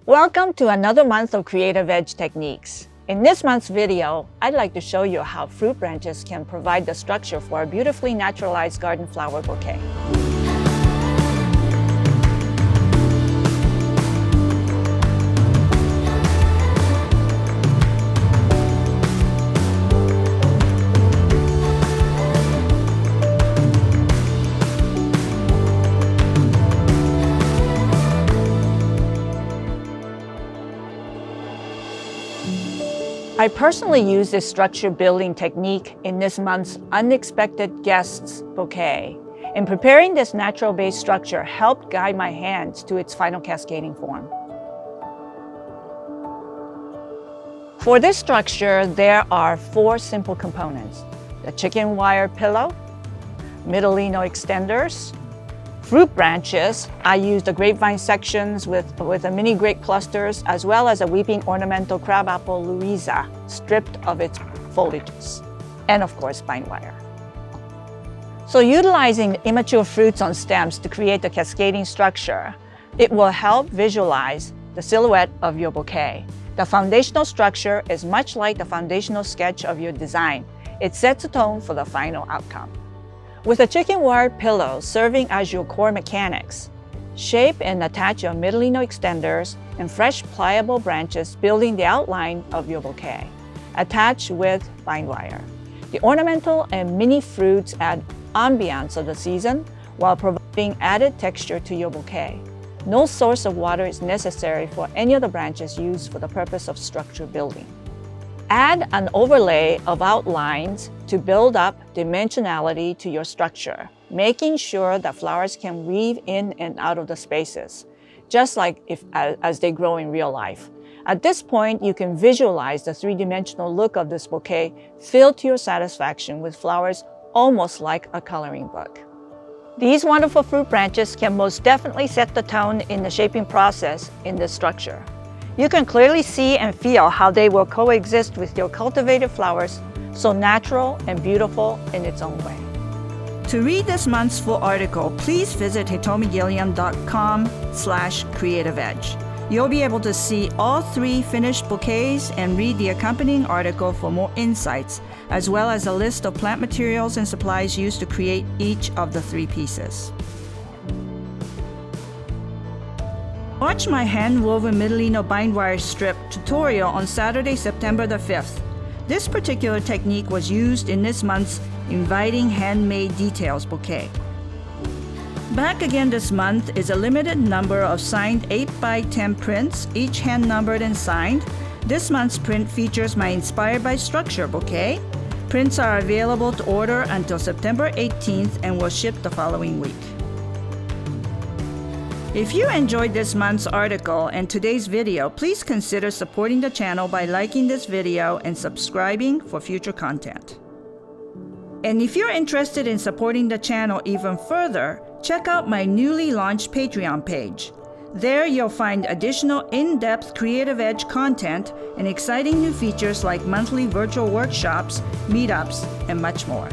Welcome to another month of Creative Edge Techniques. In this month's video, I'd like to show you how fruit branches can provide the structure for a beautifully naturalized garden flower bouquet. I personally use this structure building technique in this month's Unexpected Guests bouquet. In preparing this natural-based structure helped guide my hands to its final cascading form. For this structure, there are 4 simple components: the chicken wire pillow, Midollino extenders, fruit branches. I used the grapevine sections with the mini grape clusters, as well as a weeping ornamental crabapple Louisa stripped of its foliages, and of course bind wire. So utilizing immature fruits on stems to create the cascading structure, it will help visualize the silhouette of your bouquet. The foundational structure is much like the foundational sketch of your design. It sets a tone for the final outcome. With a chicken wire pillow serving as your core mechanics, shape and attach your Midollino extenders and fresh pliable branches building the outline of your bouquet. Attach with bind wire. The ornamental and mini fruits add ambiance of the season while providing added texture to your bouquet. No source of water is necessary for any of the branches used for the purpose of structure building. Add an overlay of outlines to build up dimensionality to your structure, making sure that flowers can weave in and out of the spaces, just like as they grow in real life. At this point, you can visualize the 3-dimensional look of this bouquet filled to your satisfaction with flowers almost like a coloring book. These wonderful fruit branches can most definitely set the tone in the shaping process in this structure. You can clearly see and feel how they will coexist with your cultivated flowers, so natural and beautiful in its own way. To read this month's full article, please visit hitomigilliam.com/creativeedge. You'll be able to see all 3 finished bouquets and read the accompanying article for more insights, as well as a list of plant materials and supplies used to create each of the 3 pieces. Watch my Hand-Woven Midollino Bindwire Strip tutorial on Saturday, September the 5th. This particular technique was used in this month's Inviting Handmade Details Bouquet. Back again this month is a limited number of signed 8x10 prints, each hand-numbered and signed. This month's print features my Inspired by Structure bouquet. Prints are available to order until September 18th and will ship the following week. If you enjoyed this month's article and today's video, please consider supporting the channel by liking this video and subscribing for future content. And if you're interested in supporting the channel even further, check out my newly launched Patreon page. There you'll find additional in-depth Creative Edge content and exciting new features like monthly virtual workshops, meetups, and much more.